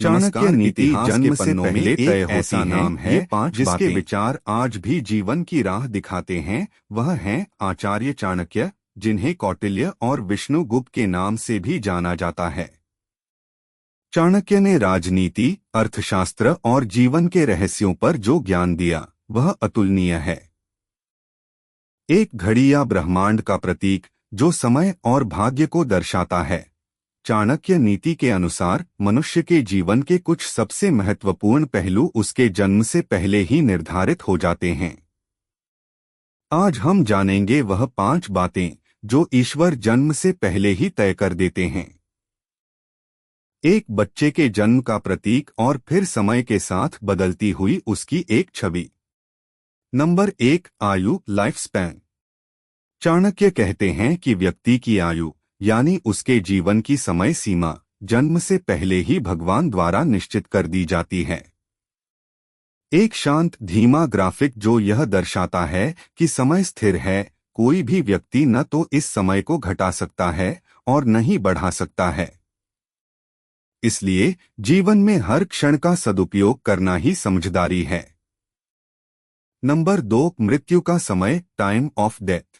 चाणक्य नीति जन्म से पहले तय होती नाम है जिसके विचार आज भी जीवन की राह दिखाते हैं। वह हैं आचार्य चाणक्य, जिन्हें कौटिल्य और विष्णुगुप्त के नाम से भी जाना जाता है। चाणक्य ने राजनीति, अर्थशास्त्र और जीवन के रहस्यों पर जो ज्ञान दिया वह अतुलनीय है। एक घड़ी या ब्रह्मांड का प्रतीक जो समय और भाग्य को दर्शाता है। चाणक्य नीति के अनुसार मनुष्य के जीवन के कुछ सबसे महत्वपूर्ण पहलू उसके जन्म से पहले ही निर्धारित हो जाते हैं। आज हम जानेंगे वह 5 बातें जो ईश्वर जन्म से पहले ही तय कर देते हैं। एक बच्चे के जन्म का प्रतीक और फिर समय के साथ बदलती हुई उसकी एक छवि। नंबर 1, आयु, लाइफ स्पैन। चाणक्य कहते हैं कि व्यक्ति की आयु यानी उसके जीवन की समय सीमा जन्म से पहले ही भगवान द्वारा निश्चित कर दी जाती है। एक शांत धीमा ग्राफिक जो यह दर्शाता है कि समय स्थिर है। कोई भी व्यक्ति न तो इस समय को घटा सकता है और न ही बढ़ा सकता है। इसलिए जीवन में हर क्षण का सदुपयोग करना ही समझदारी है। नंबर 2, मृत्यु का समय, टाइम ऑफ डेथ।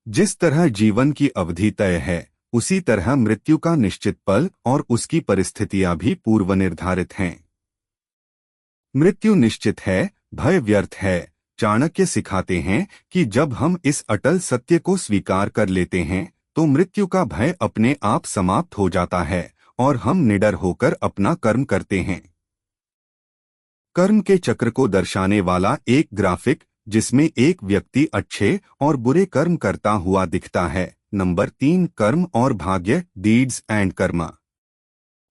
जिस तरह जीवन की अवधि तय है उसी तरह मृत्यु का निश्चित पल और उसकी परिस्थितियां भी पूर्व निर्धारित हैं। मृत्यु निश्चित है, भय व्यर्थ है। चाणक्य सिखाते हैं कि जब हम इस अटल सत्य को स्वीकार कर लेते हैं तो मृत्यु का भय अपने आप समाप्त हो जाता है और हम निडर होकर अपना कर्म करते हैं। कर्म के चक्र को दर्शाने वाला एक ग्राफिक जिसमें एक व्यक्ति अच्छे और बुरे कर्म करता हुआ दिखता है। नंबर 3, कर्म और भाग्य, डीड्स एंड कर्मा।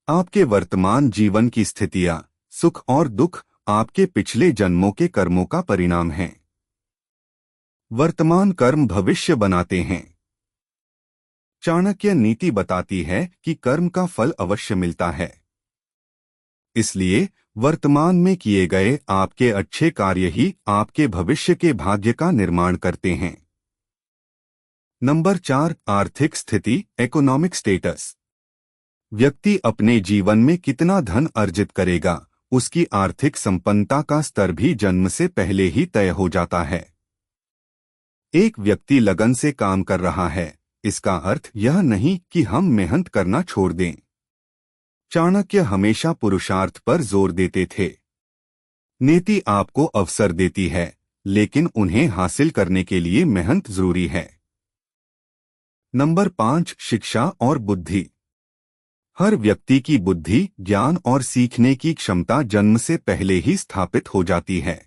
आपके वर्तमान जीवन की स्थितियां, सुख और दुख आपके पिछले जन्मों के कर्मों का परिणाम हैं। वर्तमान कर्म भविष्य बनाते हैं। चाणक्य नीति बताती है कि कर्म का फल अवश्य मिलता है। इसलिए वर्तमान में किए गए आपके अच्छे कार्य ही आपके भविष्य के भाग्य का निर्माण करते हैं। नंबर 4, आर्थिक स्थिति, इकोनॉमिक स्टेटस। व्यक्ति अपने जीवन में कितना धन अर्जित करेगा उसकी आर्थिक संपन्नता का स्तर भी जन्म से पहले ही तय हो जाता है। एक व्यक्ति लगन से काम कर रहा है, इसका अर्थ यह नहीं कि हम मेहनत करना छोड़ दें। चाणक्य हमेशा पुरुषार्थ पर जोर देते थे। नीति आपको अवसर देती है लेकिन उन्हें हासिल करने के लिए मेहनत जरूरी है। नंबर 5, शिक्षा और बुद्धि। हर व्यक्ति की बुद्धि, ज्ञान और सीखने की क्षमता जन्म से पहले ही स्थापित हो जाती है।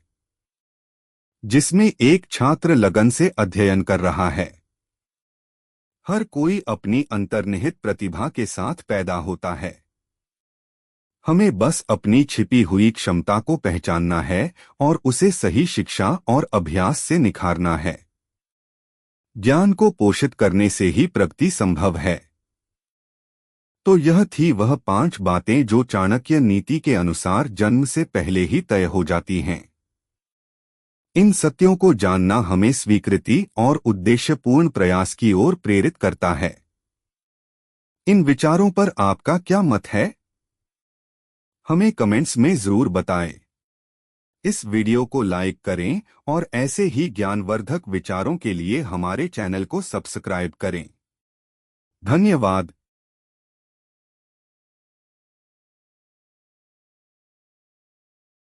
जिसमें एक छात्र लगन से अध्ययन कर रहा है। हर कोई अपनी अंतर्निहित प्रतिभा के साथ पैदा होता है। हमें बस अपनी छिपी हुई क्षमता को पहचानना है और उसे सही शिक्षा और अभ्यास से निखारना है। ज्ञान को पोषित करने से ही प्रगति संभव है। तो यह थी वह 5 बातें जो चाणक्य नीति के अनुसार जन्म से पहले ही तय हो जाती हैं। इन सत्यों को जानना हमें स्वीकृति और उद्देश्यपूर्ण प्रयास की ओर प्रेरित करता है। इन विचारों पर आपका क्या मत है? हमें कमेंट्स में जरूर बताएं। इस वीडियो को लाइक करें और ऐसे ही ज्ञानवर्धक विचारों के लिए हमारे चैनल को सब्सक्राइब करें। धन्यवाद।